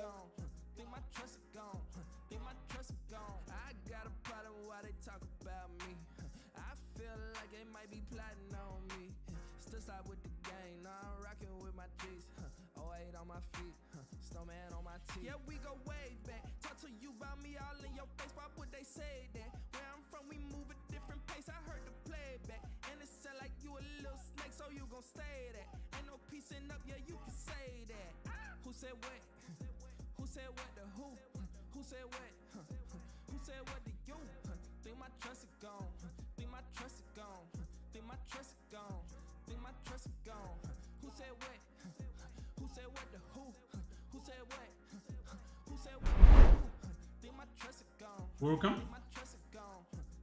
gone. Think my trust is gone. Think my trust is gone. I got a problem why they talk about me. I feel like they might be plotting on me. Still stop with the game. Now I'm rocking with my G's. 08 on my feet. Snowman on my teeth. Yeah, we go way back. Talk to you about me all in your face. Why would they say that? Where I'm from, we move a different pace. I heard the playback. And it sound like you a little snake, so you gon' stay there. Ain't no piecing up, yeah, you can say that. Who said what? Who said what to who? Who said what? Who said what to you? Think my trust is gone. Think my trust is gone. Think my trust is gone. Think my trust is gone. Who said what? Who said what to who? Who said what? Who said what to who? Think my trust is gone. Welcome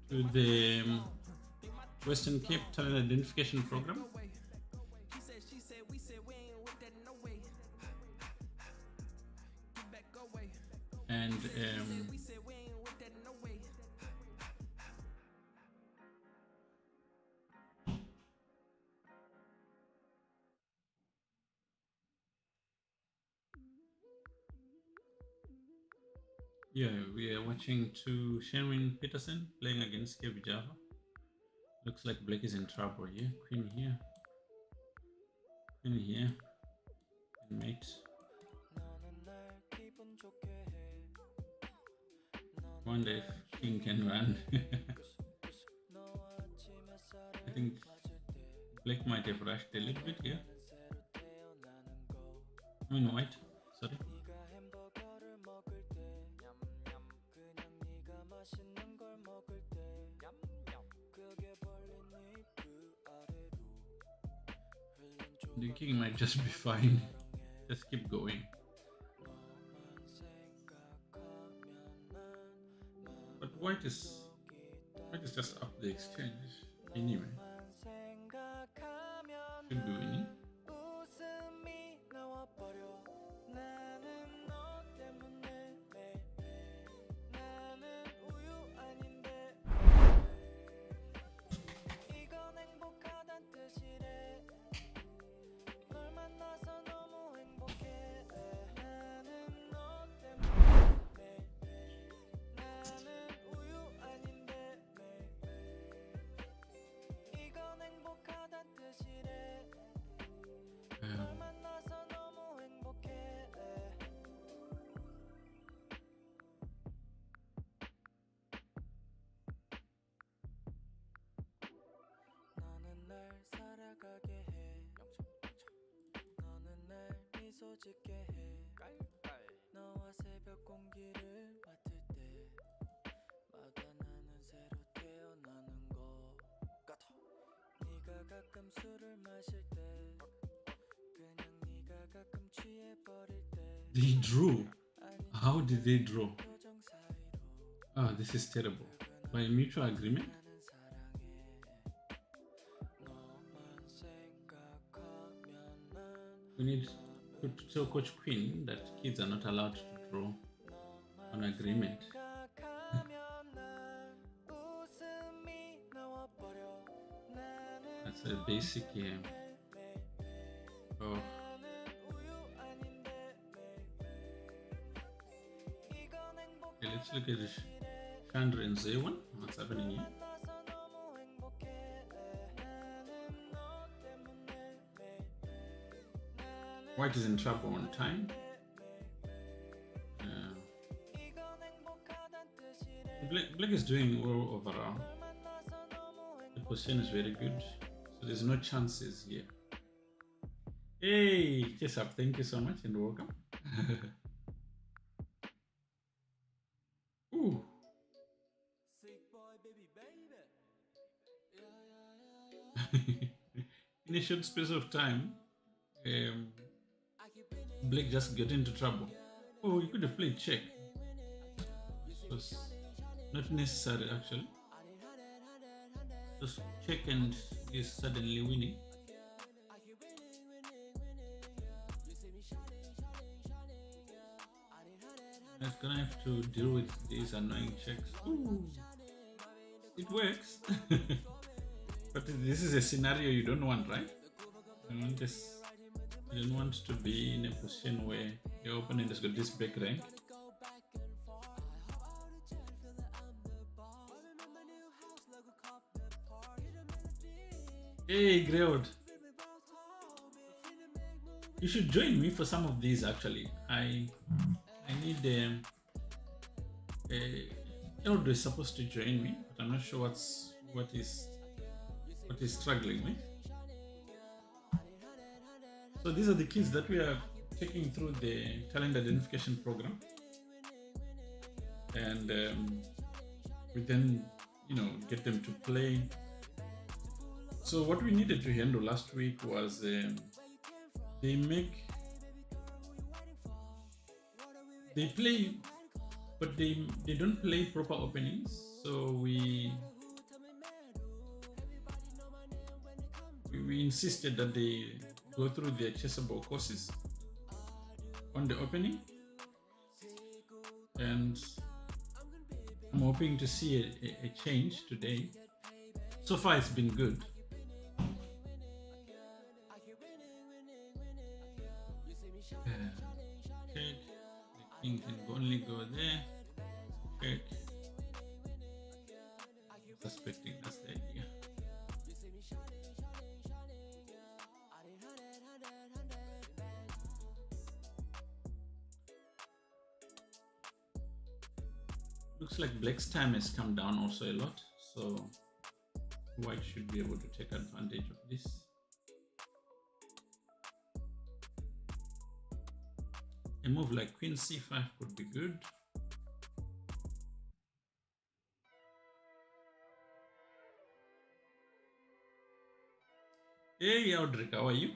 to the Western Cape Talent Identification Program. And yeah, we are watching to Shenwin Peterson playing against Kev Java. Looks like Black is in trouble here. Queen here. Queen here. And mate. Wonder if King can run. I think Black might have rushed a little bit here. I mean white, sorry. The king might just be fine. Just keep going. But white is just up the exchange anyway. Should be winning. They drew. How did they draw? Ah, this is terrible. By mutual agreement? We need to tell Coach Queen that kids are not allowed to draw on agreement. That's a basic game. Oh. Okay, let's look at this. Chandra and Zewan. What's happening here? White is in trouble on time. Black is doing well overall. The position is very good, so there's no chances here. Hey, Chessable, thank you so much and welcome. Ooh. In a short space of time, Blake just got into trouble. Oh, you could have played check. This was not necessary actually. Just check and is suddenly winning. I'm gonna have to deal with these annoying checks. Ooh. It works. But this is a scenario you don't want, right? You don't want to be in a position where Your opponent has got this break rank. Hey, Greywood. You should join me for some of these actually. I need Eldo is supposed to join me, but I'm not sure what he's struggling with. So these are the kids that we are taking through the talent identification program, and we then get them to play. So what we needed to handle last week was they play, but they don't play proper openings. So we insisted that they go through their Chessable courses on the opening, and I'm hoping to see a change today. So far it's been good. Check. The king can only go there. Check. Suspecting that's the idea. Looks like Black's time has come down also a lot, so White should be able to take advantage of this. A move like Queen C5 could be good. Hey, Audric, how are you?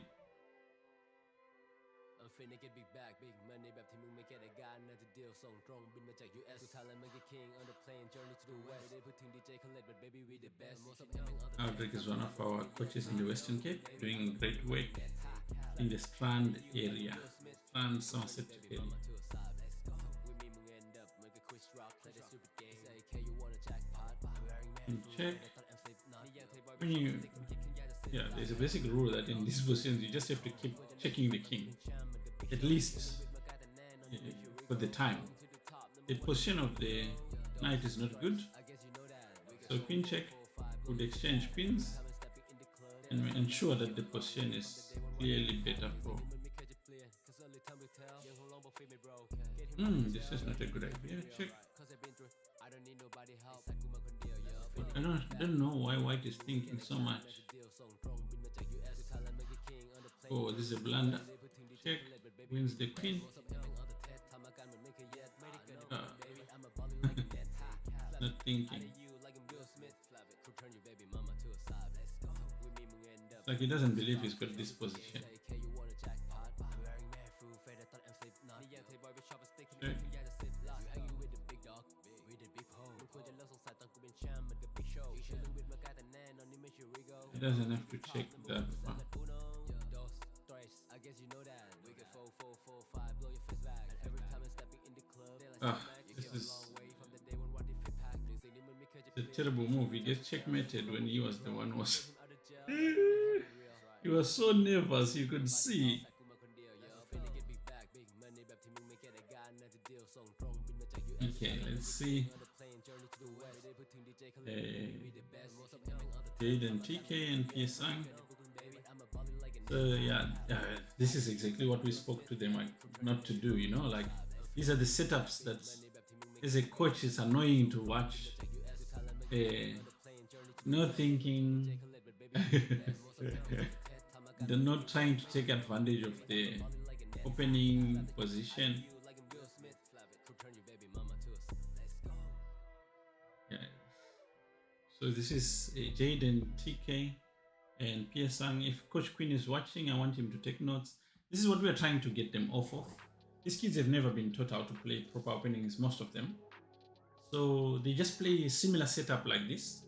Audric is one of our coaches in the Western Cape, doing great work in the Strand area, Strand Somerset area. Check. There's a basic rule that in these positions you just have to keep checking the king, at least for the time. The position of the knight is not good, so queen check would exchange queens and ensure that the position is clearly better for. This is not a good idea. Check. I don't know why White is thinking so much. Oh, this is a blunder. Check. Wins the queen. Not thinking. It's like he doesn't believe he's got this position. Check. He doesn't have to check that far. This is a terrible move. He gets checkmated when he was the one who was. He was so nervous, you could see. Okay, let's see. Jade and TK and PSang. So this is exactly what we spoke to them not to do, like these are the setups that as a coach it's annoying to watch. No thinking. They're not trying to take advantage of the opening position. So this is Jade and TK and PSang. If Coach Queen is watching, I want him to take notes. This is what we are trying to get them off of. These kids have never been taught how to play proper openings, most of them. So they just play a similar setup like this,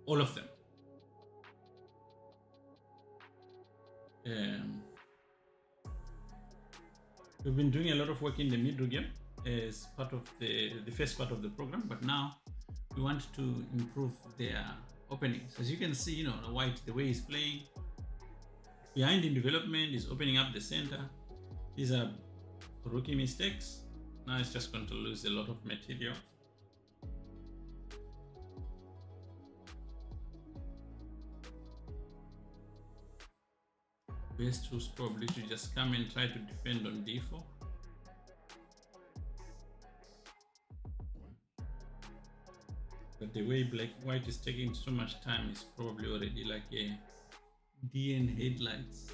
all of them. We've been doing a lot of work in the middle game as part of the first part of the program, but now we want to improve their openings. As you can see, White, the way he's playing, behind in development, is opening up the center. These are rookie mistakes. Now it's just going to lose a lot of material. Best was probably to just come and try to defend on d4. But the way white is taking so much time is probably already like a DN headlights.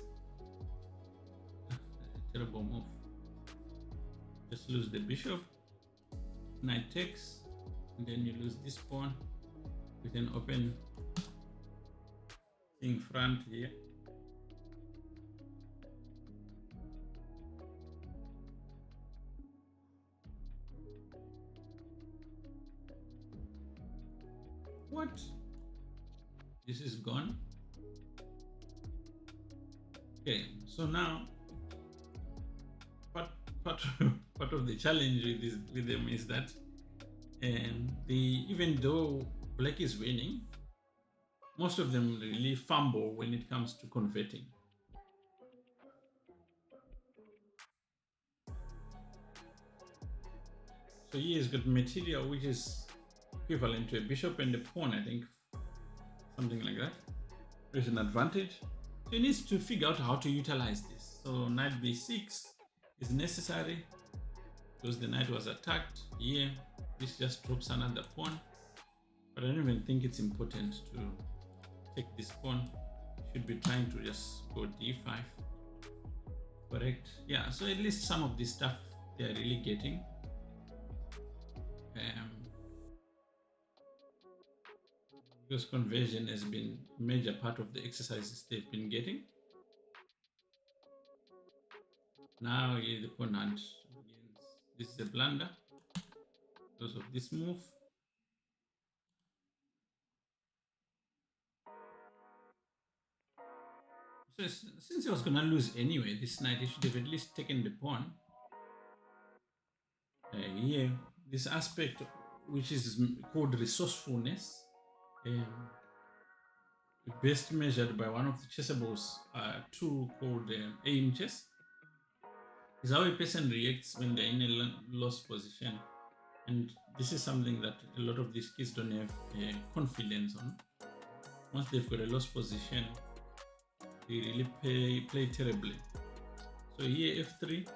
Terrible move. Just lose the bishop, knight takes, and then you lose this pawn with an open thing front here. What? This is gone. Okay, so now part of the challenge with them is that even though black is winning, most of them really fumble when it comes to converting. So here he's got material which is equivalent to a bishop and a pawn, I think, something like that. There's an advantage. So he needs to figure out how to utilize this. So knight b6 is necessary because the knight was attacked here. This just drops another pawn, but I don't even think it's important to take this pawn. Should be trying to just go d5. Correct. Yeah, so at least some of this stuff they are really getting. Because conversion has been a major part of the exercises they've been getting. Now here the pawn hunt begins. This is a blunder because of this move. So since he was going to lose anyway, this knight, he should have at least taken the pawn. Here, this aspect, which is called resourcefulness, best measured by one of the Chessables tool called aim chess, is how a person reacts when they're in a lost position. And this is something that a lot of these kids don't have confidence on. Once they've got a lost position, they really play terribly. So here f3 is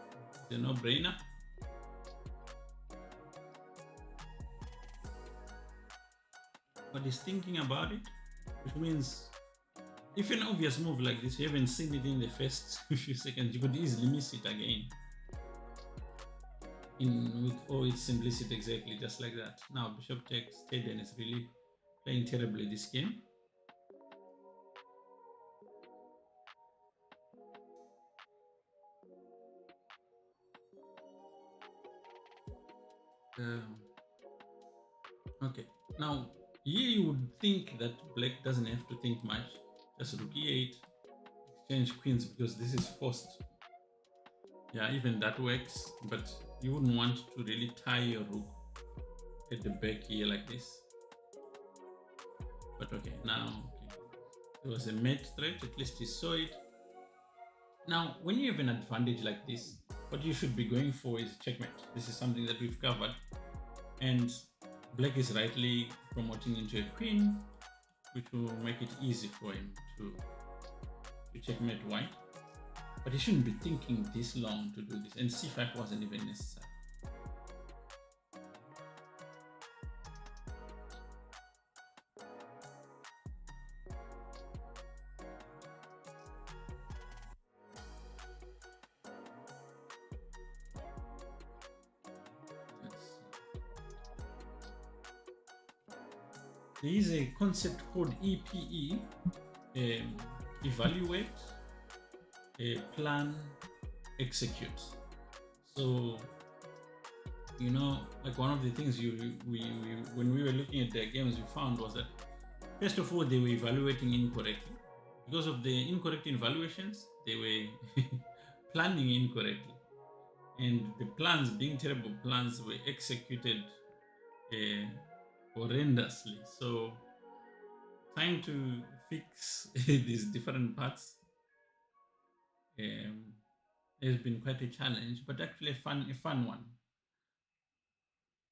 a no-brainer. But he's thinking about it, which means if an obvious move like this, you haven't seen it in the first few seconds, you could easily miss it again. With all its simplicity, exactly just like that. Now bishop takes. Teden is really playing terribly this game. Okay, now here you would think that black doesn't have to think much. Just rook e8, exchange queens because this is forced. Yeah, even that works, but you wouldn't want to really tie your rook at the back here like this. But okay, now there was a mate threat, at least he saw it. Now, when you have an advantage like this, what you should be going for is checkmate. This is something that we've covered. And black is rightly promoting into a queen, which will make it easy for him to checkmate white. But he shouldn't be thinking this long to do this. And c5 wasn't even necessary. There is a concept called EPE, evaluate, plan, execute. So, you know, like one of the things when we were looking at their games, we found was that first of all, they were evaluating incorrectly. Because of the incorrect evaluations, they were planning incorrectly. And the plans, being terrible plans, were executed horrendously. So trying to fix these different parts has been quite a challenge, but actually a fun one.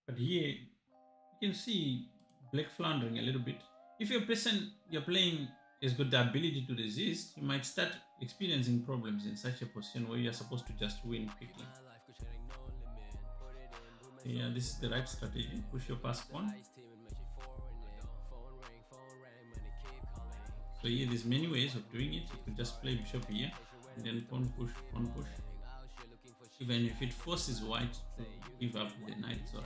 But here you can see black floundering a little bit. If your person you're playing has got the ability to resist, you might start experiencing problems in such a position where you're supposed to just win quickly. Yeah, this is the right strategy. Push your pass pawn. So here there's many ways of doing it. You could just play bishop here and then pawn push, pawn push. Even if it forces white to give up the knight, so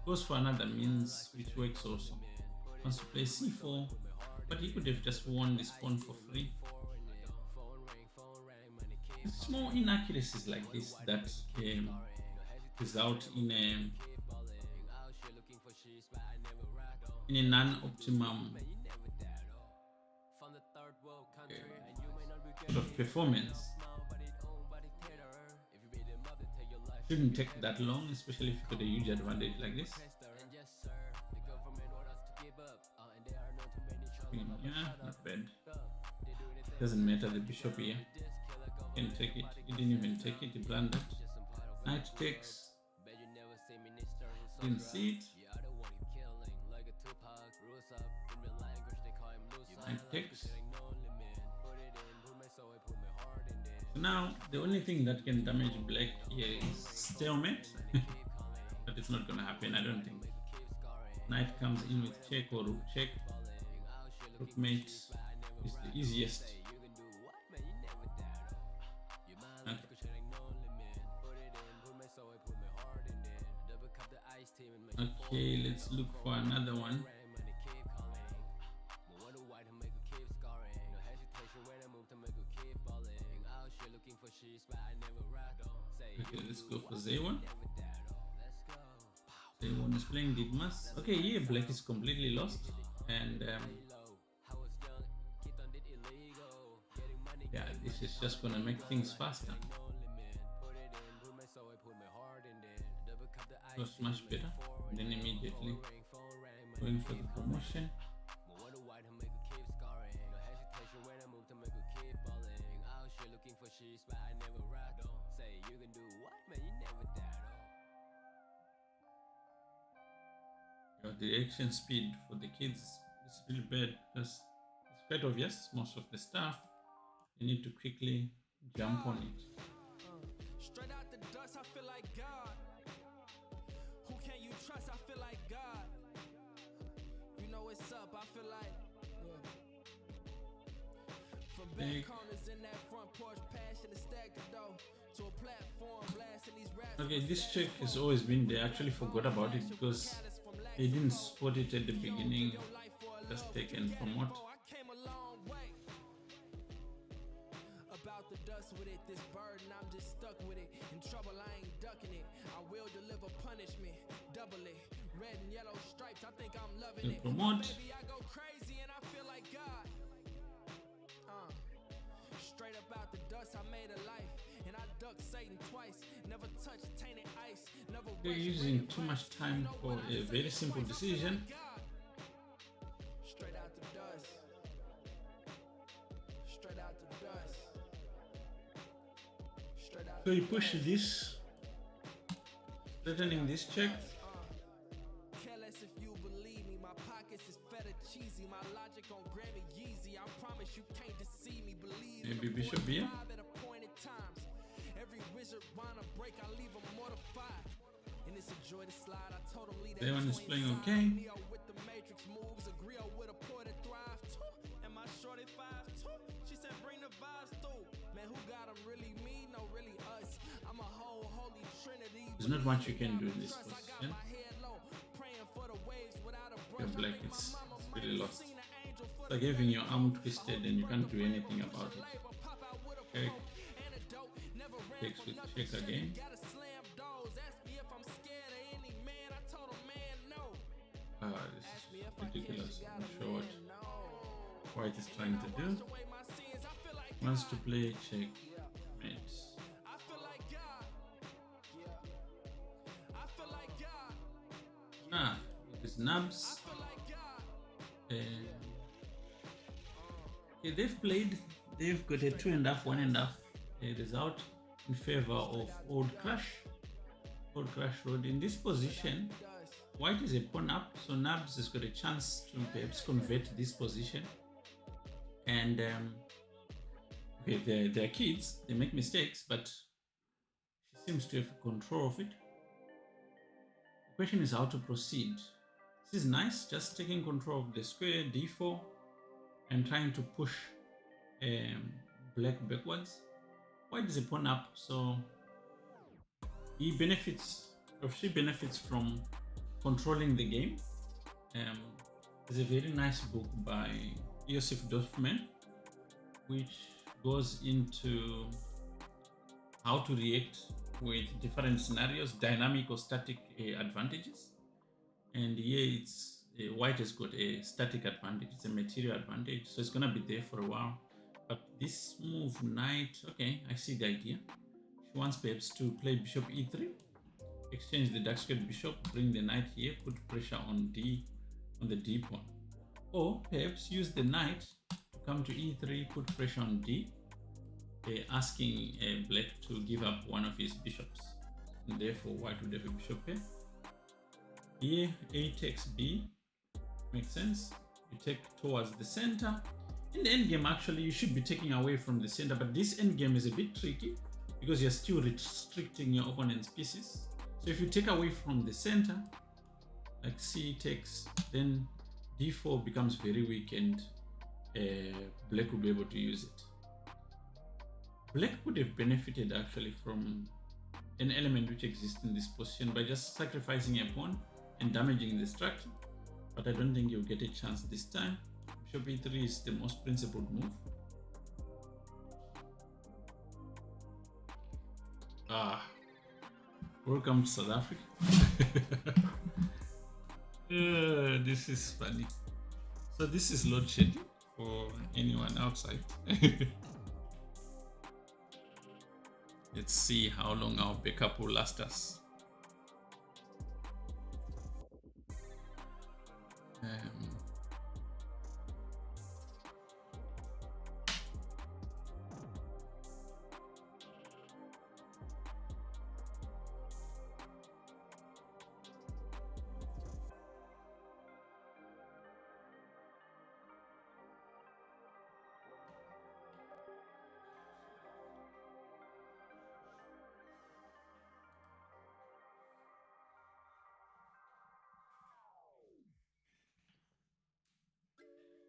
goes for another means which works also. Wants to play c4, but he could have just won this pawn for free. Small inaccuracies like this that result in a non-optimum sort of performance. Shouldn't take that long, especially if you got a huge advantage like this. Yeah, not bad. Doesn't matter the bishop here. Can take it. He didn't even take it. He blundered. Knight takes. Didn't see it. Knight takes. So now the only thing that can damage black here is stalemate, but it's not gonna happen, I don't think. Knight comes in with check or rook check. Rook mate is the easiest. Okay, let's look for another one. Okay, let's go for Z1. Z1 is playing Didmas. Okay, here black is completely lost, and yeah, this is just gonna make things faster. So much better, and then immediately going for the promotion. The reaction speed for the kids is really bad because it's quite obvious. Most of the stuff you need to quickly jump on it. Straight out the dust, I feel like God. Who can you trust? I feel like God. You know what's up, I feel like from back corners in that front porch, passion to stack the dough to a platform blasting these raps. Okay, this check has always been there. I actually forgot about it because they didn't spot it at the beginning. Just take and promote. About the dust with it, this burden, I'm just stuck with it. In trouble, I ain't ducking it. I will deliver punishment, double it. Red and yellow stripes, I think I'm loving it. Promote. Baby, I go crazy and I feel like God. Straight up out the dust, I made a life. And I ducked Satan twice. Never touched tainted ice. Never They're using too much time for a very simple decision. Straight out the dust. Straight out the dust. Straight out. So you push this, threatening this check. Careless if you believe me. My pockets is feta cheesy. My logic on Grammy Yeezy. I promise you can't deceive me. Believe Maybe bishop here. at appointed times. Every wizard wanna break, I leave them mortified. And it's a joy to slide. I told him leave that That one is playing okay. Neo with the matrix moves, agree with a poor to thrive too. And my shorty 5'2", she said bring the vibes through. Man, who got them? Really me? No, really us. I'm a whole holy trinity. There's not much you can do in this position. Your black is really lost. It's like having your arm twisted and you can't do anything about it. Okay. Takes with check again. This is ridiculous. I'm not sure what White is trying to do. Wants to play check mate. With his nubs. Okay, they've got a 2.5, 1.5 result. in favor of old crash road. In this position, white is a pawn up, so Nabs has got a chance to perhaps convert this position. And okay, they're kids, they make mistakes, but she seems to have control of it. The question is how to proceed. This is nice, just taking control of the square, d4, and trying to push black backwards. White is a pawn up, so he benefits, or she benefits from controlling the game. There's a very nice book by Joseph Dorfman, which goes into how to react with different scenarios, dynamic or static advantages. And here it's white has got a static advantage, it's a material advantage, so it's gonna be there for a while. But this move, knight, okay, I see the idea. She wants perhaps to play bishop e3, exchange the dark squared bishop, bring the knight here, put pressure on the d pawn. Or perhaps use the knight to come to e3, put pressure on d, asking black to give up one of his bishops. And therefore white would have a bishop here. Here a takes b, makes sense. You take towards the center. In the endgame, actually, you should be taking away from the center, but this endgame is a bit tricky because you're still restricting your opponent's pieces. So if you take away from the center, like c takes, then d4 becomes very weak and black will be able to use it. Black would have benefited actually from an element which exists in this position by just sacrificing a pawn and damaging the structure, but I don't think you'll get a chance this time. Bishop e3 is the most principled move. Welcome to South Africa. This is funny. So this is load shedding for anyone outside. Let's see how long our backup will last us.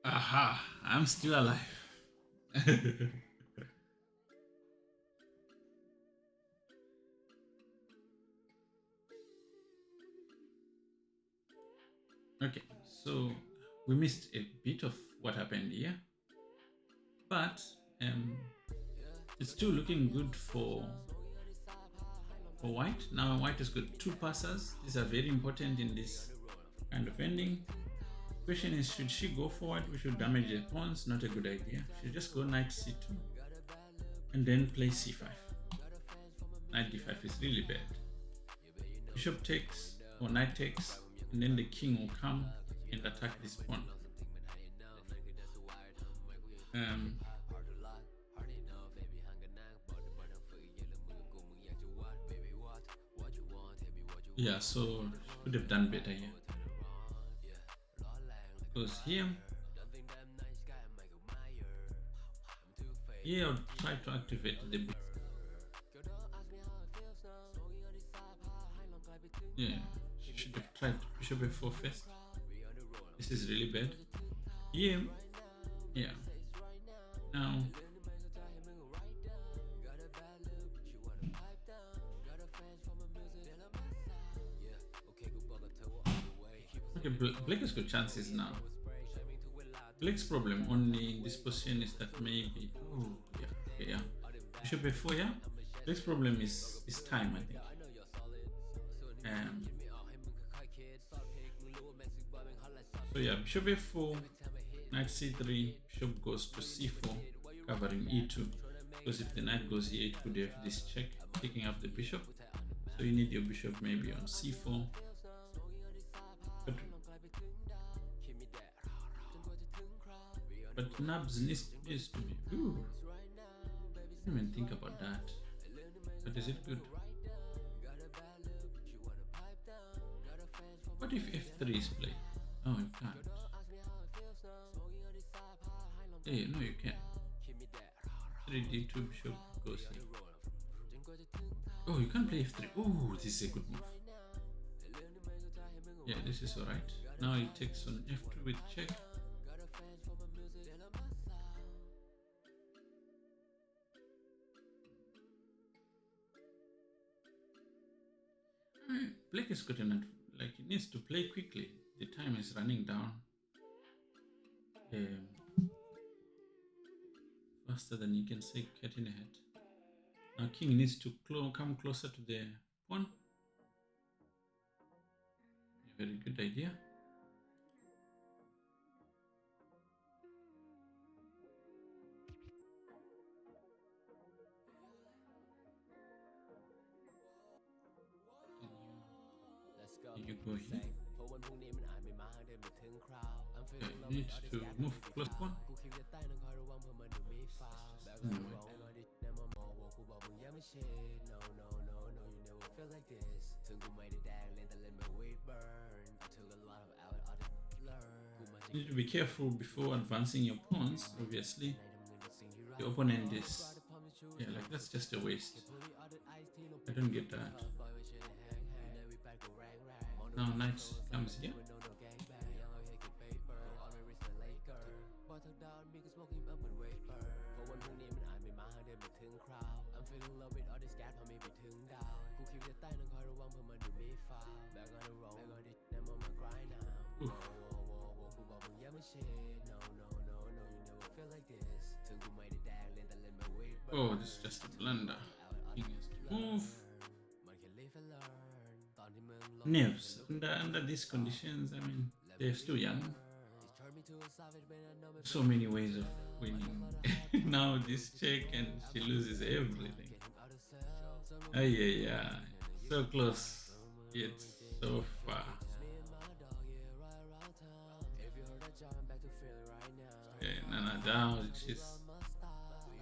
Aha, I'm still alive. Okay, so we missed a bit of what happened here, but it's still looking good for white. Now white has got two passers. These are very important in this kind of ending. Question is, should she go forward? We should damage the pawns. Not a good idea. She'll just go knight c2 and then play c5. Knight d5 is really bad. Bishop takes or knight takes, and then the king will come and attack this pawn. Yeah, so she could have done better here. Because here I'll try to activate the bishop. Yeah, she should have tried bishop f4 first. This is really bad. Here, yeah. Now okay, black has got chances now. Black's problem only in this position is that maybe bishop f4, yeah. Black's problem is time, I think. So yeah, bishop f4, knight c3, bishop goes to c4, covering e2. Because if the knight goes here, it could have this check, picking up the bishop. So you need your bishop maybe on c4. But nabs needs to be. Ooh, I didn't even think about that. But is it good? What if f3 is played? Oh, you can't. Hey, no, you can't. 3d2 bishop goes here. Oh, you can't play f3. Oh, this is a good move. Yeah, this is alright. Now he takes on f2 with check. Black is good enough. Like, he needs to play quickly. The time is running down. Faster than you can say cat in a hat. Now king needs to come closer to the pawn. A very good idea. You go here. Okay, need to move close one. You need to be careful before advancing your pawns, obviously. The opponent is... Yeah, like that's just a waste. I don't get that. Now knight comes here. Oof. Oh, this is just a blunder. King has to move. Knaves, under these conditions, I mean, they're still young. So many ways of winning. Now this check and she loses everything. Oh yeah, so close, yet so far. Okay, Nana down. She's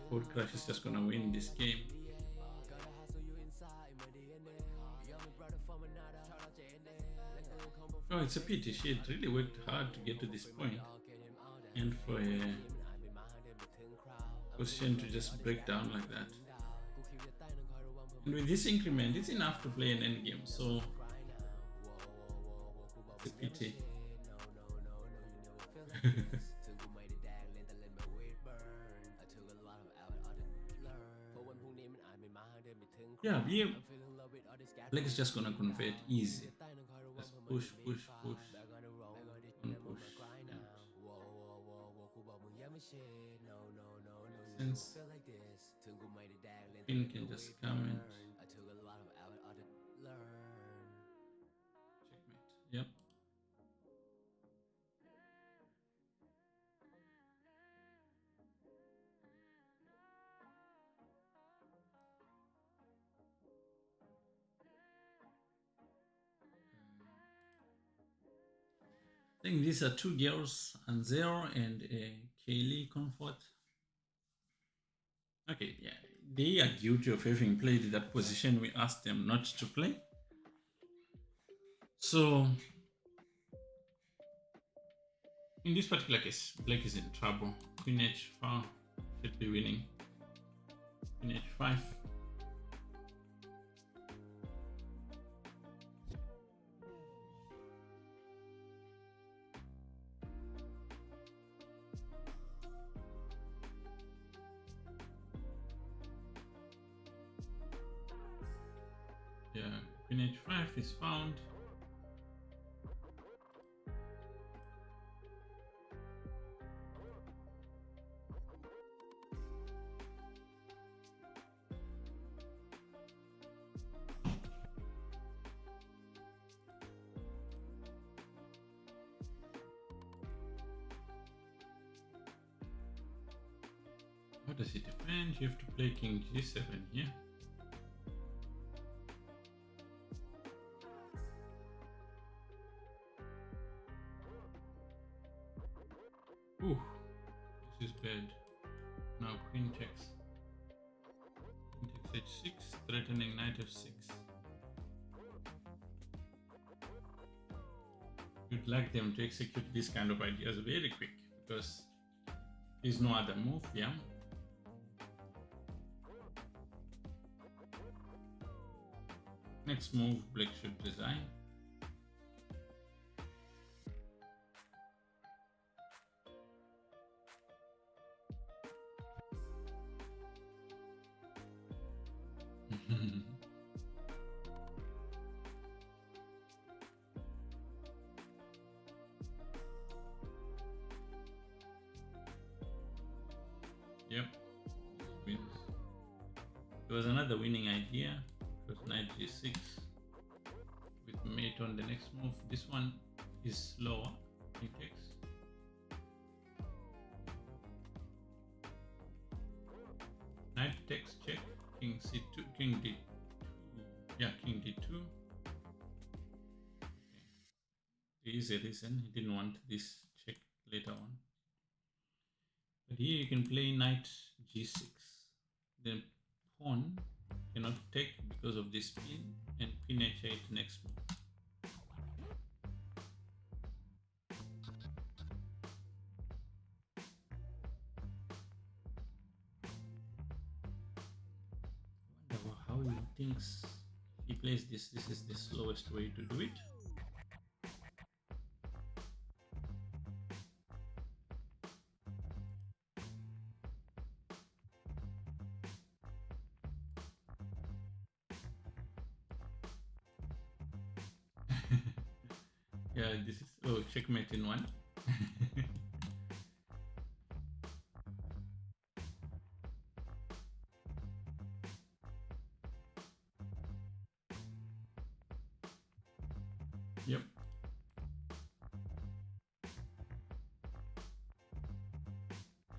Ford Crash is just gonna win this game. Oh, it's a pity. She had really worked hard to get to this point, and for a position to just break down like that. And with this increment, it's enough to play an endgame, so it's a pity. Yeah, Black is just gonna convert easy. Just push, push, push, and push. And since Queen can just come and checkmate. Yep. I think these are two girls, Anzero and Kaylee Comfort. Okay, yeah, they are guilty of having played that position we asked them not to play. So, in this particular case, Black is in trouble. Queen h4 should be winning. Queen h5. Yeah, Queen h5 is found. How does he defend? You have to play King g7 here. Ooh, this is bad. Now Queen checks. Queen takes h6, threatening knight f6. You'd like them to execute this kind of ideas very quick because there's no other move, yeah. Next move, black should resign. Yep, wins. There was another winning idea. It was knight g6 with mate on the next move. This one is slower. King takes. Knight takes check. King c2. King d2. Yeah, king d2. There is a reason he didn't want this check later on. But here you can play knight g6. The pawn cannot take because of this pin, and queen h8 next move. I wonder how he thinks he plays this. This is the slowest way to do it. Yeah, this is checkmate in one. Yep.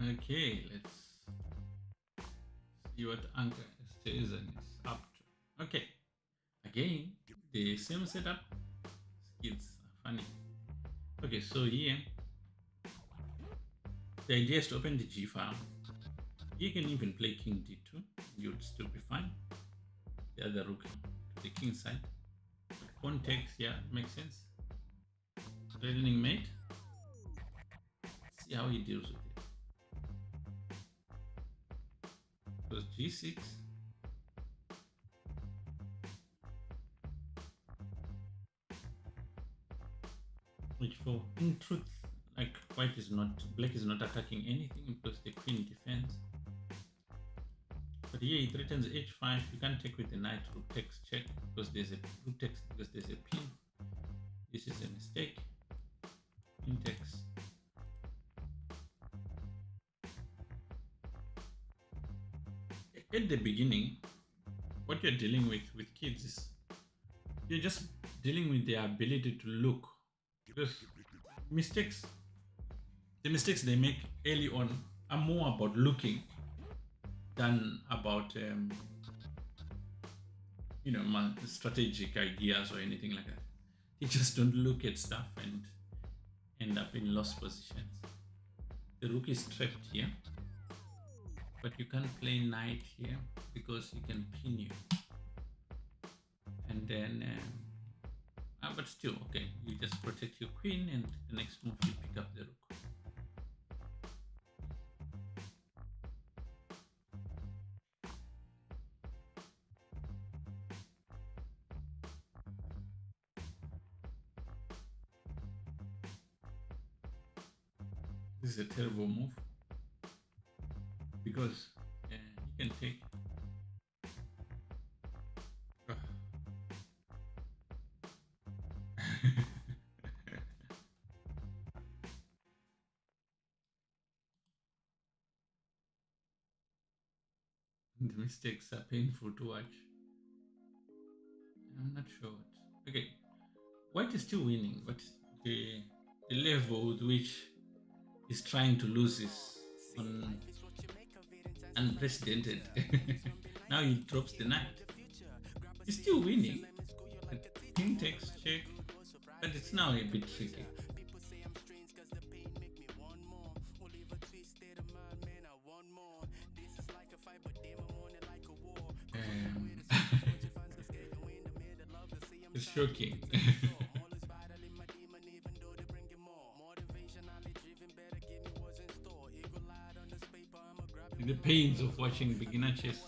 Okay, let's see what Anka says and is up to. Okay, again, the same setup. Kids are funny. Okay, so here, the idea is to open the G file. You can even play king d2, you'd still be fine. The other rook to the king side. Pawn takes, yeah, makes sense. Threatening mate. See how he deals with it. Goes g6. h4. In truth, like black is not attacking anything because the queen defends. But here he threatens h5. You can't take with the knight. Rook takes check because there's a pin. This is a mistake. Queen takes. At the beginning, what you're dealing with kids is you're just dealing with their ability to look, because the mistakes they make early on are more about looking than about strategic ideas or anything like that. They just don't look at stuff and end up in lost positions. The rook is trapped here, but you can't play knight here because he can pin you. And then but still, okay, you just protect your queen, and the next move you pick up the rook. This is a terrible move because he can take. The mistakes are painful to watch. I'm not sure. Okay, white is still winning, but the level with which he's trying to lose is unprecedented. Now he drops the knight. He's still winning. King takes check, but it's now a bit tricky. is shocking. The pains of watching beginner chess.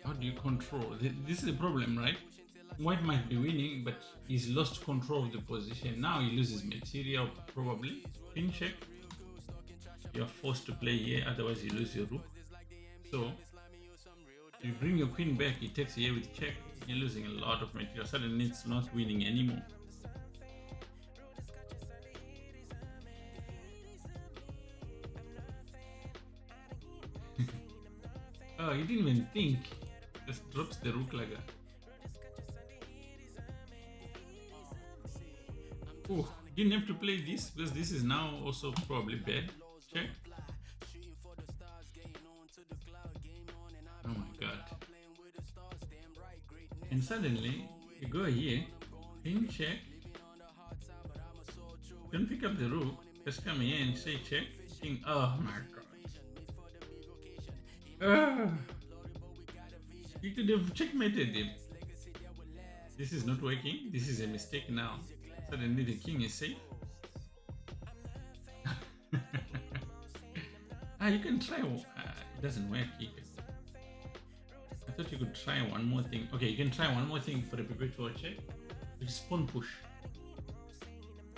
How do you control? This is the problem, right? White might be winning, but he's lost control of the position. Now he loses material, probably. Queen check. You're forced to play here, otherwise you lose your rook. So, you bring your queen back, he takes here with check. You're losing a lot of material. Suddenly it's not winning anymore. Oh, he didn't even think. Just drops the rook like that. Oh, didn't have to play this because this is now also probably bad. Check. Oh my god. And suddenly you go here, queen check. Don't pick up the rook, just come here and say check. King. Oh my god. You could have checkmated him. This is not working. This is a mistake now. Suddenly the king is safe. You can try. It doesn't work. I thought you could try one more thing. Okay, you can try one more thing for a perpetual check, which is pawn push.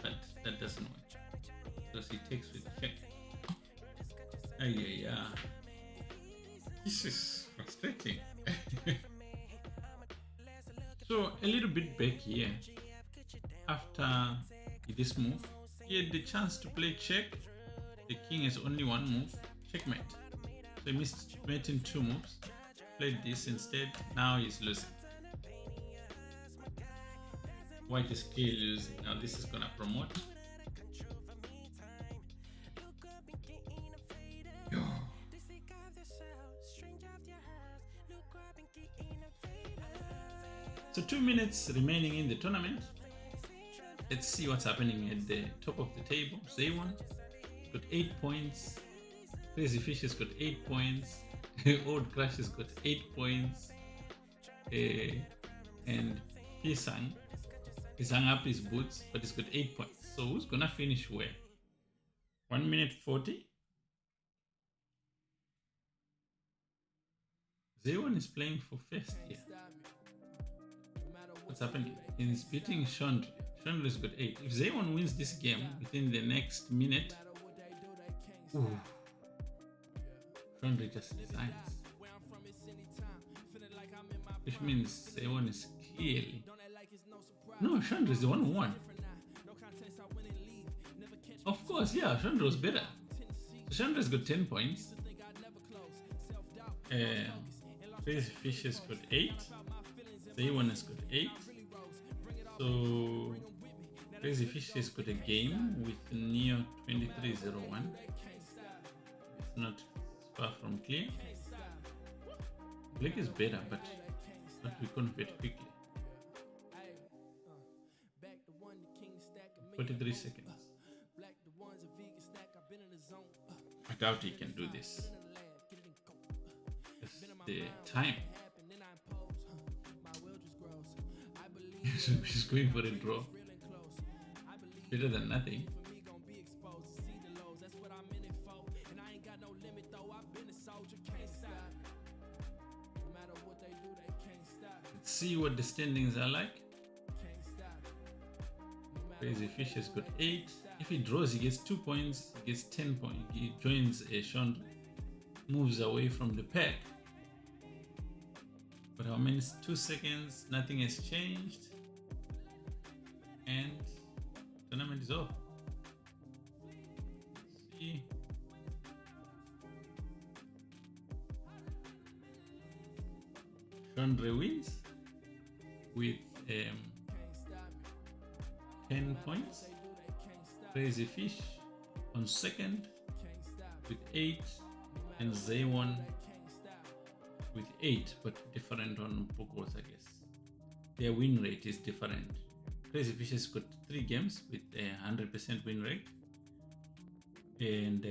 But that doesn't work because he takes with check. Yeah. This is frustrating. So a little bit back here, after this move, he had the chance to play check. The king has only one move, checkmate. So he missed mate in 2 moves. Played this instead. Now he's losing. White is clearly losing. Now this is gonna promote. So 2 minutes remaining in the tournament. Let's see what's happening at the top of the table. Zaywon got 8 points. Crazy Fish has got 8 points. Old Crash has got 8 points. And Pisang, he's hung up his boots, but he's got 8 points. So who's gonna finish where? 1 minute 40. Zaywon is playing for first here. What's happening? He's beating Chandra. Chandra's got 8. If Zaywon wins this game within the next minute, Chandra just resigns. Which means Zaywon is clearly... No, Chandra is the one who won. Of course, yeah, Chandra was better. So Chandra's got 10 points. Crazy Fish has got 8. Zaywon has got 8. So Crazy Fish has got a game with Neo 2301. It's not far from clear. Black is better, but not to convert quickly. 43 seconds. I doubt he can do this. That's the time. She's going for a draw. Better than nothing. Let's see what the standings are like. Crazy Fish has got 8. If he draws, he gets 2 points. He gets 10 points. He joins a Chandra, moves away from the pack. But how many? 2 seconds. Nothing has changed. And tournament is off. Let's see. Chandra wins with 10 points. Crazy Fish on second with 8, and Zaywon with 8, but different on Pokos, I guess. Their win rate is different. Crazy Fish has got 3 games with a 100% win rate, and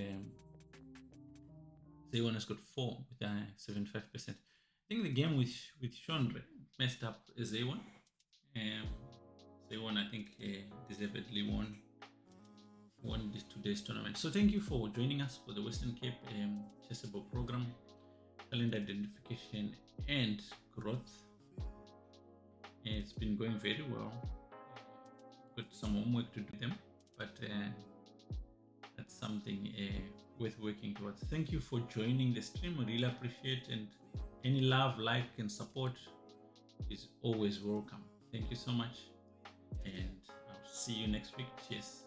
Zaywan has got 4 with 75%. I think the game with Sean messed up Zaywan. Zaywan, I think, deservedly won this today's tournament. So thank you for joining us for the Western Cape Chessable program, talent identification and growth. It's been going very well. Got some homework to do them, but that's something worth working towards. Thank you for joining the stream. I really appreciate, and any love, like, and support is always welcome. Thank you so much, and I'll see you next week. Cheers.